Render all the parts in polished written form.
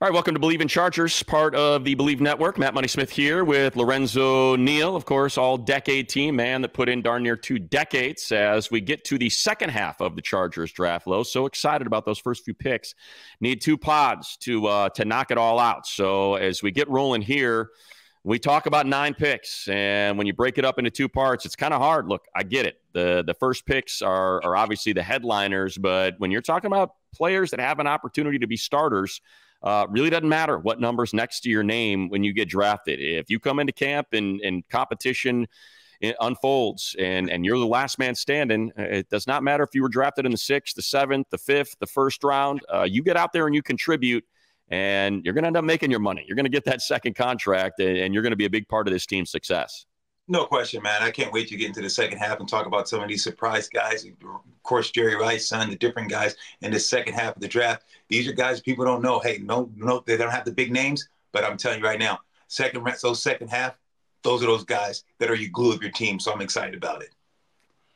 All right, welcome to Believe in Chargers, part of the Believe Network. Matt Money Smith here with Lorenzo Neal, of course, all-decade team, man that put in darn near 2 decades as we get to the second half of the Chargers draft. Low, so excited about those first few picks. Need 2 pods to knock it all out. So as we get rolling here, we talk about 9 picks, and when you break it up into 2 parts, it's kind of hard. Look, I get it. The first picks are obviously the headliners, but when you're talking about players that have an opportunity to be starters, really doesn't matter what number's next to your name when you get drafted. If you come into camp and competition unfolds and you're the last man standing, it does not matter if you were drafted in the 6th, the 7th, the 5th, the 1st round. You get out there and you contribute, and you're going to end up making your money. You're going to get that second contract, and you're going to be a big part of this team's success. No question, man. I can't wait to get into the second half and talk about some of these surprise guys. Of course, Jerry Rice, son, the different guys in the second half of the draft. These are guys people don't know. Hey, no, they don't have the big names, but I'm telling you right now, second half, those are those guys that are your glue of your team. So I'm excited about it.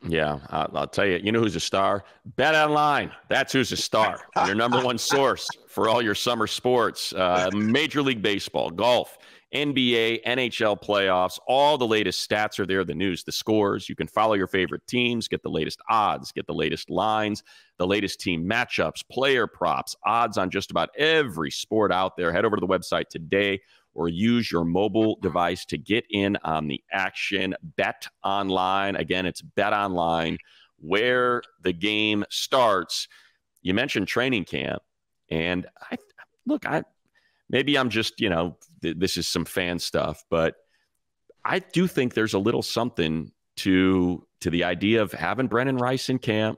Yeah, I'll tell you, you know who's a star? Bet Online. That's who's a star. Your number one source for all your summer sports, Major League Baseball, golf, NBA, NHL playoffs, all the latest stats are there, the news, the scores. You can follow your favorite teams, get the latest odds, get the latest lines, the latest team matchups, player props, odds on just about every sport out there. Head over to the website today or use your mobile device to get in on the action. Bet Online. Again, it's Bet Online, where the game starts. You mentioned training camp, and maybe I'm just, this is some fan stuff, but I do think there's a little something to the idea of having Brennan Rice in camp.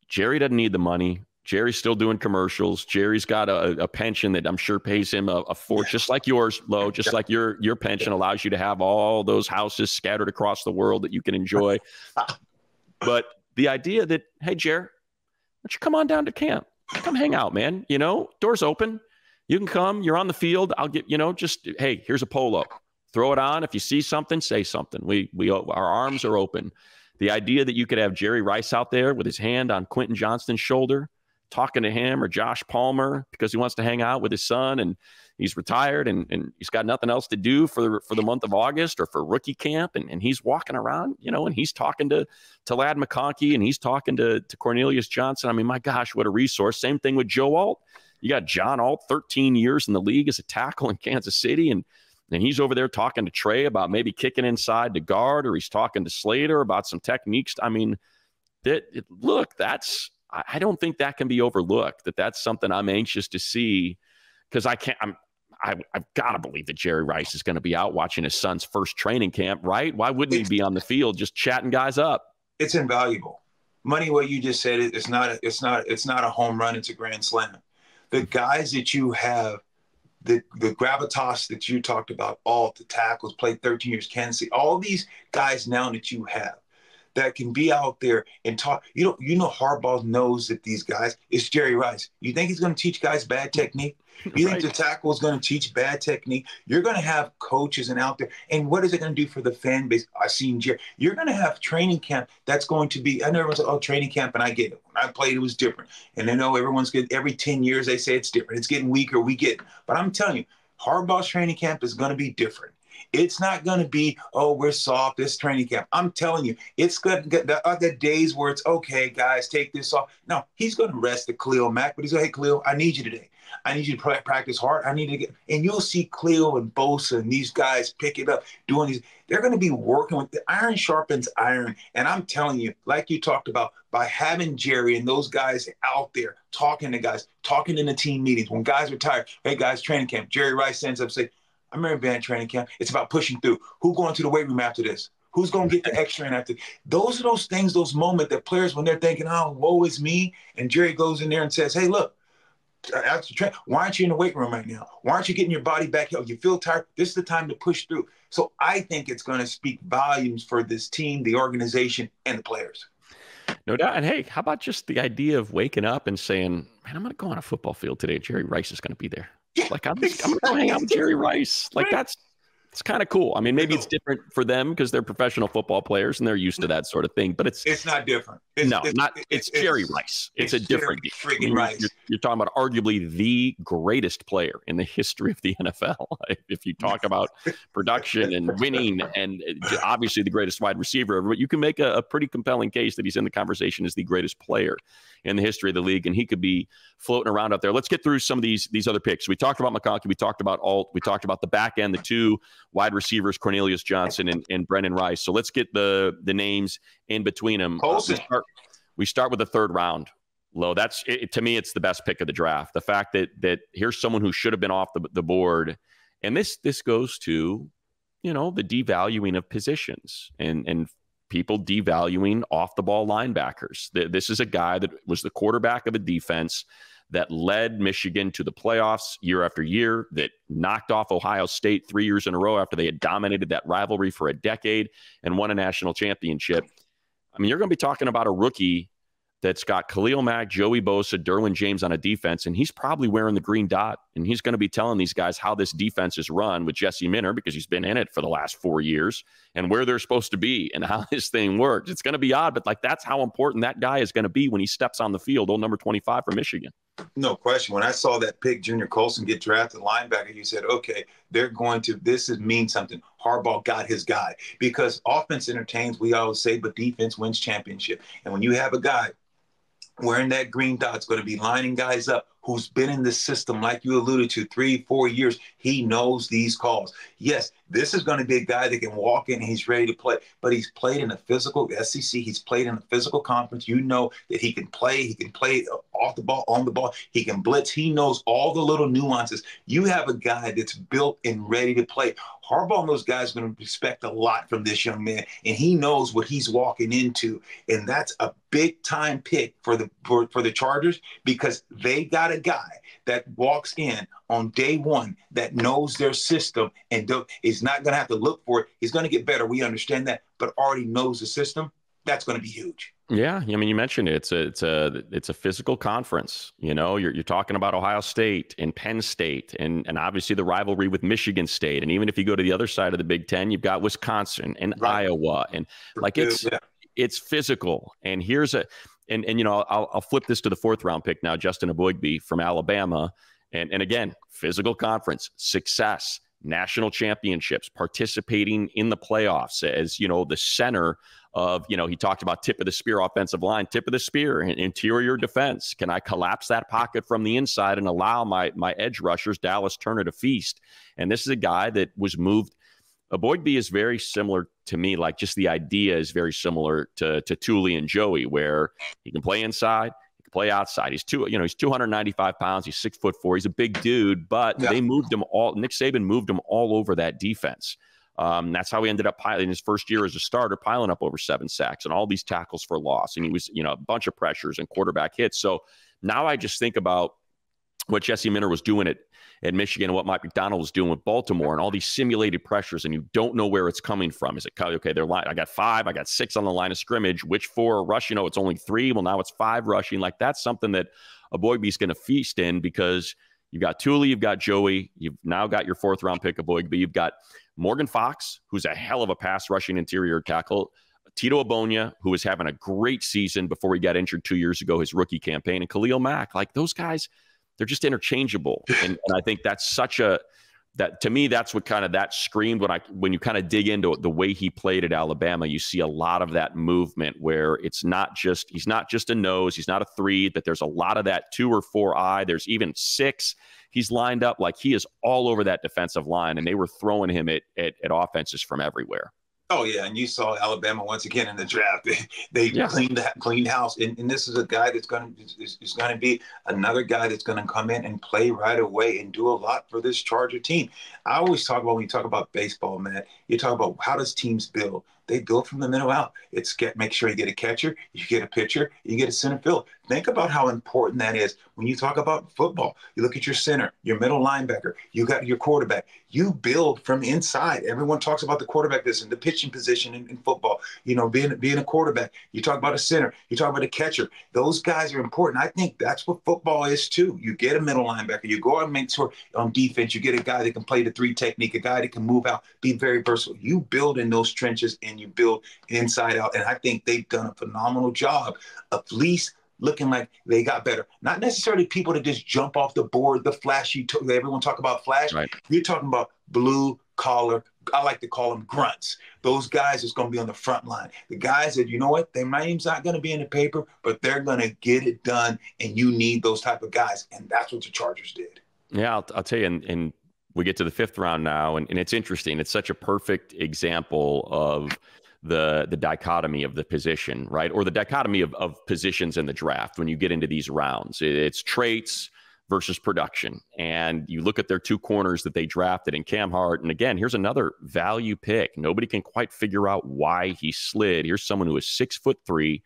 Jerry doesn't need the money. Jerry's still doing commercials. Jerry's got a pension that I'm sure pays him a fortune, just like yours, Lo, just like your pension allows you to have all those houses scattered across the world that you can enjoy. But the idea that, hey, Jerry, why don't you come on down to camp? Come hang out, man. Doors open. You can come. You're on the field. I'll get, hey, here's a polo. Throw it on. If you see something, say something. Our arms are open. The idea that you could have Jerry Rice out there with his hand on Quentin Johnston's shoulder, talking to him, or Josh Palmer because he wants to hang out with his son and he's retired and he's got nothing else to do for the month of August or for rookie camp. And he's walking around, and he's talking to Ladd McConkey and he's talking to Cornelius Johnson. I mean, my gosh, what a resource. Same thing with Joe Alt. You got John Alt, 13 years in the league as a tackle in Kansas City. And he's over there talking to Trey about maybe kicking inside to guard, or he's talking to Slater about some techniques. I mean, I don't think that can be overlooked, that's something I'm anxious to see, because I've got to believe that Jerry Rice is going to be out watching his son's first training camp, right? Why wouldn't he be on the field just chatting guys up? It's invaluable. Money, what you just said, it's not a home run, it's a grand slam. The guys that you have, the gravitas that you talked about, all the tackles, played 13 years, Kansas City, all these guys now that you have that can be out there and talk. Harbaugh knows that these guys, it's Jerry Rice. You think he's going to teach guys bad technique? You think the tackle is going to teach bad technique? You're going to have coaches and out there. And what is it going to do for the fan base? I've seen Jerry. You're going to have training camp that's going to be, I know everyone's like, oh, training camp, and I get it. When I played, it was different. And I know everyone's good. Every 10 years, they say it's different. It's getting weaker. We get it. But I'm telling you, Harbaugh's training camp is going to be different. It's not going to be, oh, we're soft, this training camp. I'm telling you, it's going to get the other days where it's, okay, guys, take this off. No, he's going to rest the Khalil Mack, but he's like, hey, Khalil, I need you today. I need you to practice hard. I need to get, and you'll see Khalil and Bosa and these guys pick it up, doing these. They're going to be working with the iron sharpens iron. And I'm telling you, like you talked about, by having Jerry and those guys out there talking to guys, talking in the team meetings, when guys retire, hey, guys, training camp, Jerry Rice stands up and says, I remember being at training camp. It's about pushing through. Who's going to the weight room after this? Who's going to get the extra in after? Those are those things, those moments that players, when they're thinking, oh, woe is me, and Jerry goes in there and says, hey, look, after why aren't you in the weight room right now? Why aren't you getting your body back? You feel tired? This is the time to push through. So I think it's going to speak volumes for this team, the organization, and the players. No doubt. And hey, how about just the idea of waking up and saying, man, I'm going to go on a football field today. Jerry Rice is going to be there. Yeah, like, I'm going to go hang out with Jerry Rice. Like, that's It's kind of cool. I mean, maybe it's different for them because they're professional football players and they're used to that sort of thing. But it's not different. It's Jerry Rice. It's a different deal. Freaking Rice. You're talking about arguably the greatest player in the history of the NFL. If you talk about production and winning, and obviously the greatest wide receiver ever, but you can make a pretty compelling case that he's in the conversation as the greatest player in the history of the league, and he could be floating around out there. Let's get through some of these other picks. We talked about McConkey. We talked about Alt. We talked about the back end, the two wide receivers, Cornelius Johnson and Brendan Rice. So let's get the names in between them. We start with the third round. Lo, that's it, to me, it's the best pick of the draft. The fact that here's someone who should have been off the board, and this goes to, you know, the devaluing of positions and people devaluing off the ball linebackers. This is a guy that was the quarterback of a defense that led Michigan to the playoffs year after year, that knocked off Ohio State 3 years in a row after they had dominated that rivalry for a decade and won a national championship. I mean, you're going to be talking about a rookie that's got Khalil Mack, Joey Bosa, Derwin James on a defense, and he's probably wearing the green dot, and he's going to be telling these guys how this defense is run with Jesse Minter, because he's been in it for the last 4 years, and where they're supposed to be and how this thing works. It's going to be odd, but like that's how important that guy is going to be when he steps on the field, old number 25 for Michigan. No question. When I saw that pick, Junior Colson, get drafted linebacker, you said, okay, this means something. Harbaugh got his guy, because offense entertains, we always say, but defense wins championship. And when you have a guy wearing that green dot's going to be lining guys up, who's been in the system, like you alluded to, 3-4 years. He knows these calls. Yes, this is going to be a guy that can walk in and he's ready to play, but he's played in a physical SEC. He's played in a physical conference. You know that he can play. He can play off the ball, on the ball. He can blitz. He knows all the little nuances. You have a guy that's built and ready to play. Harbaugh and those guys are going to expect a lot from this young man, and he knows what he's walking into. And that's a big-time pick for the Chargers, because they got a guy that walks in on day one that knows their system and is not going to have to look for it. He's going to get better. We understand that, but already knows the system. That's going to be huge. Yeah, I mean, you mentioned it. It's a physical conference. You know, you're talking about Ohio State and Penn State, and obviously the rivalry with Michigan State. And even if you go to the other side of the Big Ten, you've got Wisconsin and Iowa, and like it's physical. And here's and you know, I'll flip this to the fourth round pick now, Justin Eboigbe from Alabama, and again, physical conference, success, national championships, participating in the playoffs as, you know, the center of, you know, he talked about tip of the spear offensive line, tip of the spear, interior defense. Can I collapse that pocket from the inside and allow my edge rushers, Dallas Turner, to feast? And this is a guy that was moved. Eboigbe is very similar to me, like just the idea is very similar to Tuli and Joey, where he can play inside, he can play outside. He's 295 pounds, he's 6'4", he's a big dude, but they moved him all. Nick Saban moved him all over that defense. That's how he ended up in his first year as a starter, piling up over 7 sacks and all these tackles for loss. And he was, you know, a bunch of pressures and quarterback hits. So now I just think about what Jesse Minter was doing at Michigan and what Mike McDonald was doing with Baltimore, and all these simulated pressures, and you don't know where it's coming from. Is it, okay, I got 5, I got 6 on the line of scrimmage. Which 4 are rushing? Oh, it's only 3. Well, now it's 5 rushing. Like, that's something that Eboigbe's going to feast in, because you've got Tuli, you've got Joey, you've now got your fourth round pick Eboigbe, you've got Morgan Fox, who's a hell of a pass rushing interior tackle, Tito Abonia, who was having a great season before he got injured 2 years ago, his rookie campaign, and Khalil Mack. Like, those guys, they're just interchangeable. And I think that's to me, that's what kind of that screamed when you kind of dig into the way he played at Alabama. You see a lot of that movement where he's not just a nose, he's not a 3, that there's a lot of that 2 or 4 eye. There's even 6. He's lined up like he is all over that defensive line, and they were throwing him at offenses from everywhere. Oh, yeah, and you saw Alabama once again in the draft. They cleaned house, and this is a guy that's going to be another guy that's going to come in and play right away and do a lot for this Charger team. I always talk about, when you talk about baseball, man, you talk about how does teams build. They build from the middle out. Make sure you get a catcher, you get a pitcher, you get a center field. Think about how important that is when you talk about football. You look at your center, your middle linebacker, you got your quarterback. You build from inside. Everyone talks about the quarterback position, the pitching position in football. Being a quarterback. You talk about a center, you talk about a catcher. Those guys are important. I think that's what football is too. You get a middle linebacker, you go out and make sure on defense, you get a guy that can play the 3 technique, a guy that can move out, be very versatile. You build in those trenches and you build inside out. And I think they've done a phenomenal job of at least looking like they got better. Not necessarily people that just jump off the board, the flashy, everyone talk about flash. Right. You're talking about blue collar, I like to call them grunts. Those guys is going to be on the front line. The guys that, you know what, their name's not going to be in the paper, but they're going to get it done, and you need those type of guys, and that's what the Chargers did. Yeah, I'll tell you, and we get to the 5th round now, and it's interesting. It's such a perfect example of the dichotomy of the position, right? Or the dichotomy of positions in the draft when you get into these rounds. It's traits versus production. And you look at their 2 corners that they drafted in Cam Hart. And again, here's another value pick. Nobody can quite figure out why he slid. Here's someone who is 6'3",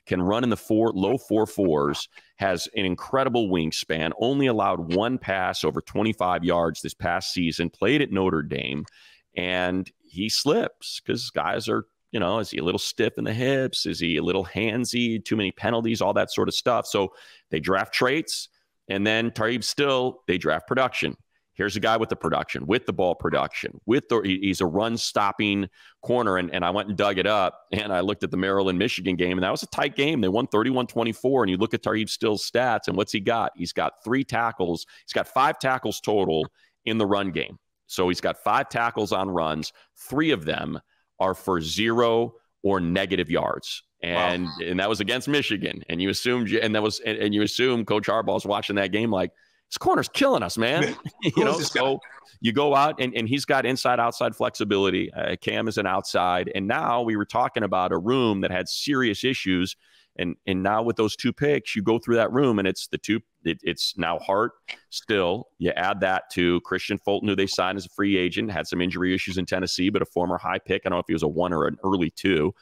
can run in the low 4.4s, has an incredible wingspan, only allowed 1 pass over 25 yards this past season, played at Notre Dame, and he slips because guys are, is he a little stiff in the hips? Is he a little handsy? Too many penalties, all that sort of stuff. So they draft traits. And then Tarib Still, they draft production. Here's a guy with the production, with the ball production, he's a run-stopping corner. And I went and dug it up, and I looked at the Maryland-Michigan game, and that was a tight game. They won 31-24, and you look at Tarib Still's stats, and what's he got? He's got 3 tackles. He's got 5 tackles total in the run game. So he's got 5 tackles on runs. 3 of them are for 0 or negative yards. And wow. And that was against Michigan. And you assume Coach Harbaugh's watching that game like, this corner's killing us, man. So you go out and he's got inside outside flexibility. Cam is an outside. And now we were talking about a room that had serious issues. And now with those 2 picks, you go through that room, and it's now Hart Still. You add that to Christian Fulton, who they signed as a free agent, had some injury issues in Tennessee, but a former high pick. I don't know if he was a 1 or an early 2.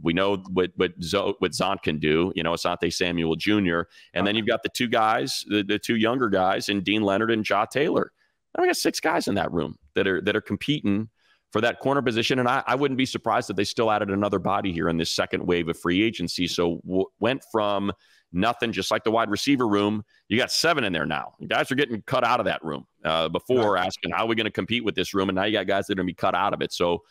We know what Zont can do, Asante Samuel Jr. And then you've got the 2 guys, the 2 younger guys, and Dean Leonard and Ja Taylor. Now we got 6 guys in that room that are competing for that corner position. And I wouldn't be surprised if they still added another body here in this second wave of free agency. So went from nothing, just like the wide receiver room. You got 7 in there now. You guys are getting cut out of that room before asking, how are we going to compete with this room? And now you got guys that are going to be cut out of it. So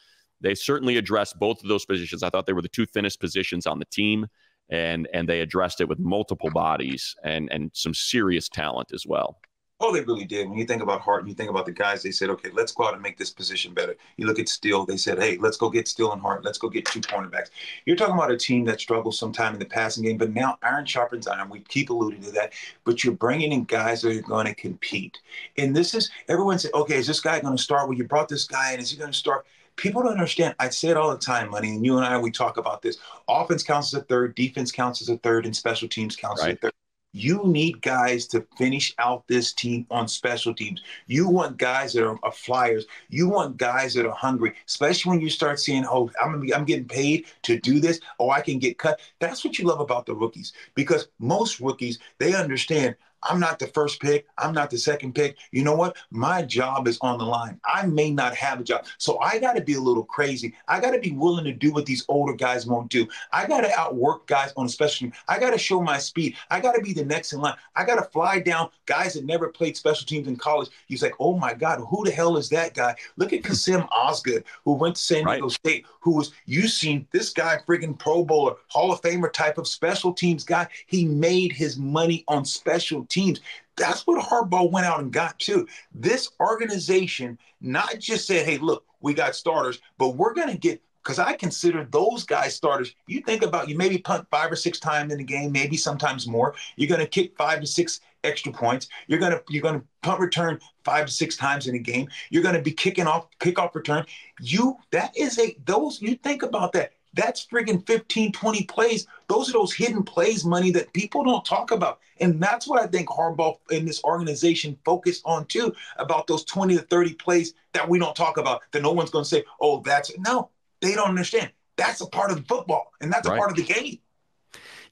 they certainly addressed both of those positions. I thought they were the 2 thinnest positions on the team, and they addressed it with multiple bodies and some serious talent as well. Oh, they really did. When you think about Hart and you think about the guys, they said, okay, let's go out and make this position better. You look at Steele, they said, hey, let's go get Steele and Hart. Let's go get 2 cornerbacks. You're talking about a team that struggles sometime in the passing game, but now iron sharpens iron. We keep alluding to that, but you're bringing in guys that are going to compete. And this is, everyone said, okay, is this guy going to start? Well, you brought this guy in. Is he going to start? People don't understand. I say it all the time, Money, and you and I, we talk about this. Offense counts as a third, defense counts as a third, and special teams counts as a third. You need guys to finish out this team on special teams. You want guys that are flyers. You want guys that are hungry, especially when you start seeing, oh, I'm getting paid to do this. Oh, I can get cut. That's what you love about the rookies, because most rookies, they understand, I'm not the first pick. I'm not the second pick. You know what? My job is on the line. I may not have a job. So I got to be a little crazy. I got to be willing to do what these older guys won't do. I got to outwork guys on a special team. I got to show my speed. I got to be the next in line. I got to fly down guys that never played special teams in college. He's like, oh my God, who the hell is that guy? Look at Kasim Osgood, who went to San Diego State, who was, you seen this guy, friggin' Pro Bowler, Hall of Famer type of special teams guy. He made his money on special teams. That's what Harbaugh went out and got too. This organization not just said, hey, look, we got starters, but we're going to get, because I consider those guys starters. You think about, you maybe punt 5 or 6 times in the game, maybe sometimes more. You're going to kick 5 to 6 extra points. You're going to punt return 5 to 6 times in a game. You're going to be kickoff return. You think about that. That's friggin' 15, 20 plays. Those are those hidden plays, Money, that people don't talk about. And that's what I think Harbaugh and this organization focus on too, about those 20 to 30 plays that we don't talk about, that no one's going to say, oh, no, they don't understand. That's a part of football, and that's a Right. part of the game.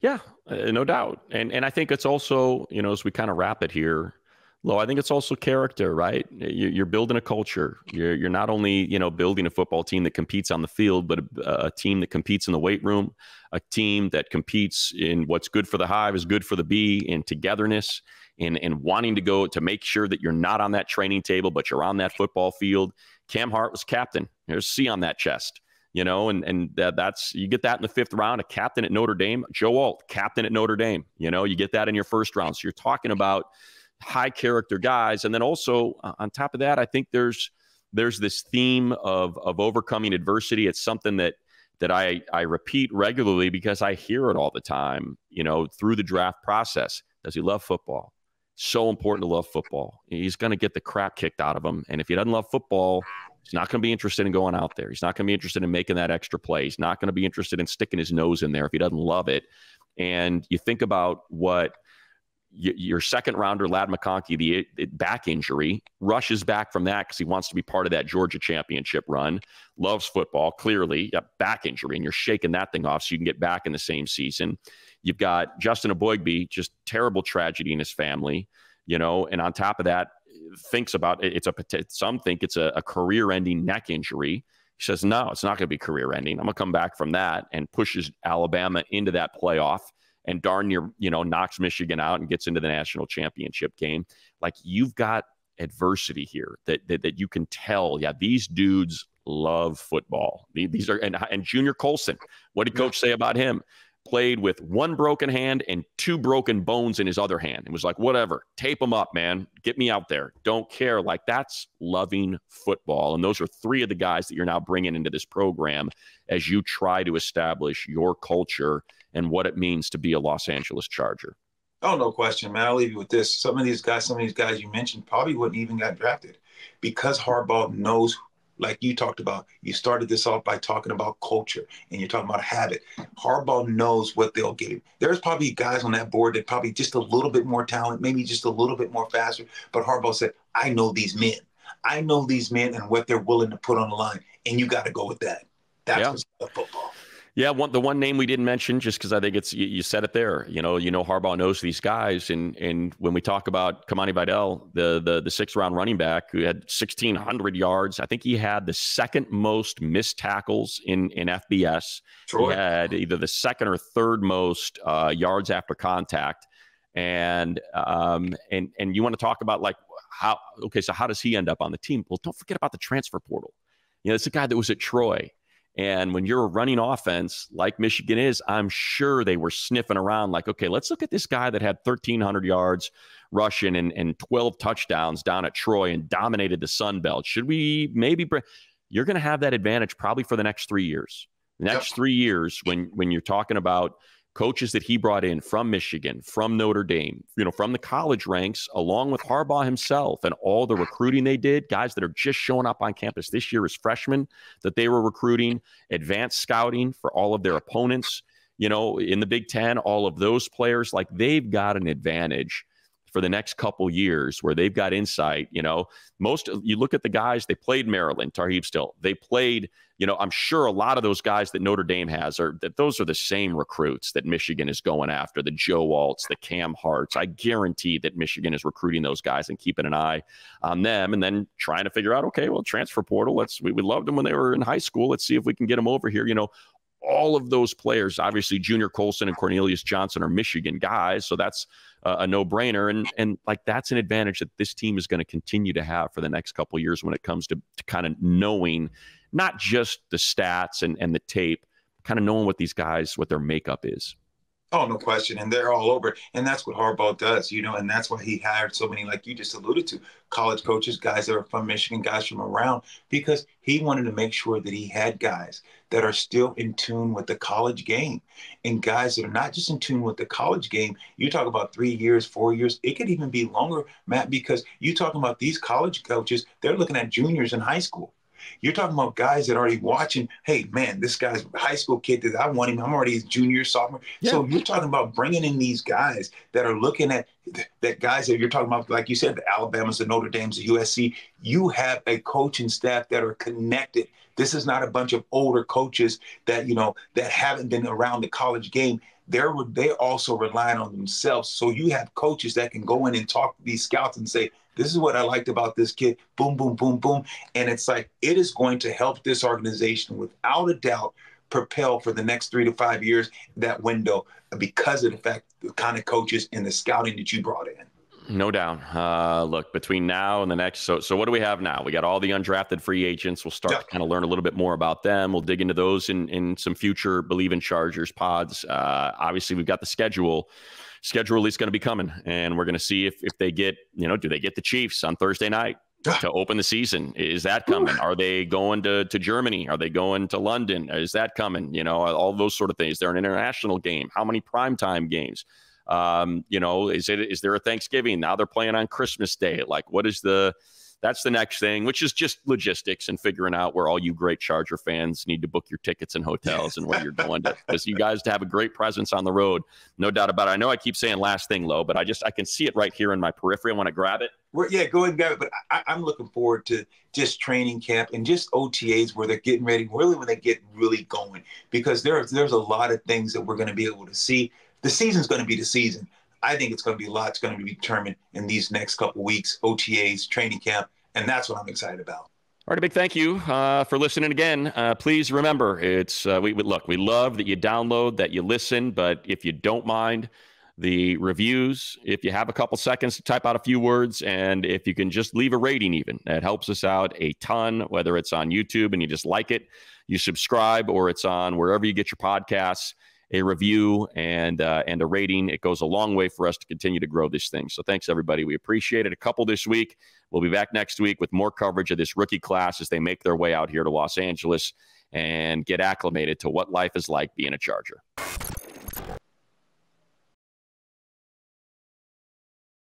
Yeah, no doubt. And I think it's also, as we kind of wrap it here, Lo, I think it's also character, right? You're building a culture. You're not only, building a football team that competes on the field, but a team that competes in the weight room, a team that competes in what's good for the hive is good for the bee, in togetherness, and wanting to go to make sure that you're not on that training table, but you're on that football field. Cam Hart was captain. There's C on that chest. And that's, you get that in the 5th round, a captain at Notre Dame. Joe Alt, captain at Notre Dame. You get that in your 1st round. So you're talking about high character guys. And then also on top of that, I think there's this theme of overcoming adversity. It's something that I repeat regularly because I hear it all the time, through the draft process. Does he love football? So important to love football. He's going to get the crap kicked out of him. And if he doesn't love football, he's not going to be interested in going out there. He's not going to be interested in making that extra play. He's not going to be interested in sticking his nose in there if he doesn't love it. And you think about what your 2nd rounder, Ladd McConkey, the back injury, rushes back from that because he wants to be part of that Georgia championship run, loves football, clearly, back injury, and you're shaking that thing off so you can get back in the same season. You've got Justin Eboigbe, just terrible tragedy in his family, and on top of that, thinks about it, some think it's a career-ending neck injury. He says, no, it's not going to be career-ending. I'm going to come back from that, and pushes Alabama into that playoff and darn near, knocks Michigan out and gets into the national championship game. Like, you've got adversity here that you can tell, these dudes love football. These are, and Junior Colson, what did Coach say about him? Played with 1 broken hand and 2 broken bones in his other hand. It was like, whatever, tape them up, man. Get me out there. Don't care. Like, that's loving football. And those are 3 of the guys that you're now bringing into this program as you try to establish your culture and what it means to be a Los Angeles Charger. Oh, no question, man. I'll leave you with this. Some of these guys you mentioned probably wouldn't even got drafted because Harbaugh knows, like you talked about, you started this off by talking about culture and you're talking about habit. Harbaugh knows what they'll get him. There's probably guys on that board that probably just a little bit more talent, maybe just a little bit more faster. But Harbaugh said, I know these men. I know these men and what they're willing to put on the line. And you got to go with that. That's what's up football. Yeah, the one name we didn't mention, just because I think it's, you said it there. Harbaugh knows these guys, and when we talk about Kamani Vidal, the 6th round running back who had 1,600 yards, I think he had the 2nd most missed tackles in FBS. Sure. He had either the 2nd or 3rd most yards after contact, and you want to talk about like how does he end up on the team? Well, don't forget about the transfer portal. It's a guy that was at Troy. And when you're a running offense like Michigan is, I'm sure they were sniffing around like, okay, let's look at this guy that had 1,300 yards rushing and 12 touchdowns down at Troy and dominated the Sun Belt. Should we maybe you're going to have that advantage probably for the next 3 years. The next 3 years when you're talking about coaches that he brought in from Michigan, from Notre Dame, from the college ranks, along with Harbaugh himself and all the recruiting they did, guys that are just showing up on campus this year as freshmen that they were recruiting, advanced scouting for all of their opponents, in the Big Ten, all of those players, like they've got an advantage for the next couple years where they've got insight. You look at the guys, they played Maryland, Tarheeb Still. They played, I'm sure a lot of those guys that Notre Dame has those are the same recruits that Michigan is going after, the Joe Alts, the Cam Harts. I guarantee that Michigan is recruiting those guys and keeping an eye on them and then trying to figure out, okay, well, transfer portal, we loved them when they were in high school. Let's see if we can get them over here. All of those players, obviously Junior Colson and Cornelius Johnson are Michigan guys. So that's a no-brainer. And like, that's an advantage that this team is going to continue to have for the next couple of years when it comes to kind of knowing not just the stats and the tape, kind of knowing what these guys, what their makeup is. Oh, no question. And they're all over. And that's what Harbaugh does, and that's why he hired so many, like you just alluded to, college coaches, guys that are from Michigan, guys from around, because he wanted to make sure that he had guys that are still in tune with the college game and guys that are not just in tune with the college game. You talk about 3 years, 4 years, it could even be longer, Matt, because you talking about these college coaches, they're looking at juniors in high school. You're talking about guys that are already watching, hey, man, this guy's a high school kid that I want him. I'm already his junior, sophomore. Yeah. So you're talking about bringing in these guys that are looking at that guys that you're talking about, like you said, the Alabamas, the Notre Dames, the USC. You have a coaching staff that are connected. This is not a bunch of older coaches that, that haven't been around the college game. They also relying on themselves. So you have coaches that can go in and talk to these scouts and say, this is what I liked about this kid. Boom, boom, boom, boom. And it's like, it is going to help this organization without a doubt propel for the next 3 to 5 years, that window, because of the fact, the kind of coaches and the scouting that you brought in. No doubt. Look, between now and the next, so what do we have now? We got all the undrafted free agents. We'll start to kind of learn a little bit more about them. We'll dig into those in some future Believe in Chargers pods. Obviously, we've got the schedule. Schedule is going to be coming, and we're going to see if they get, do they get the Chiefs on Thursday night to open the season? Is that coming? Are they going to Germany? Are they going to London? Is that coming? All those sort of things. They're an international game. How many primetime games? Is there a Thanksgiving? Now they're playing on Christmas Day. Like, that's the next thing, which is just logistics and figuring out where all you great Charger fans need to book your tickets and hotels and where you're going to, because you guys have a great presence on the road. No doubt about it. I know I keep saying last thing, Lo, but I can see it right here in my periphery. I want to grab it. Go ahead and grab it. But I'm looking forward to just training camp and just OTAs where they're getting ready, really when they get really going, because there's a lot of things that we're going to be able to see. The season's going to be the season. I think it's going to be a lot. It's going to be determined in these next couple of weeks, OTAs, training camp, and that's what I'm excited about. All right, a big thank you for listening again. Please remember, it's we love that you download, that you listen, but if you don't mind the reviews, if you have a couple seconds to type out a few words, and if you can just leave a rating even, that helps us out a ton, whether it's on YouTube and you just like it, you subscribe, or it's on wherever you get your podcasts. A review and a rating. It goes a long way for us to continue to grow this thing. So thanks, everybody. We appreciate it. A couple this week. We'll be back next week with more coverage of this rookie class as they make their way out here to Los Angeles and get acclimated to what life is like being a Charger.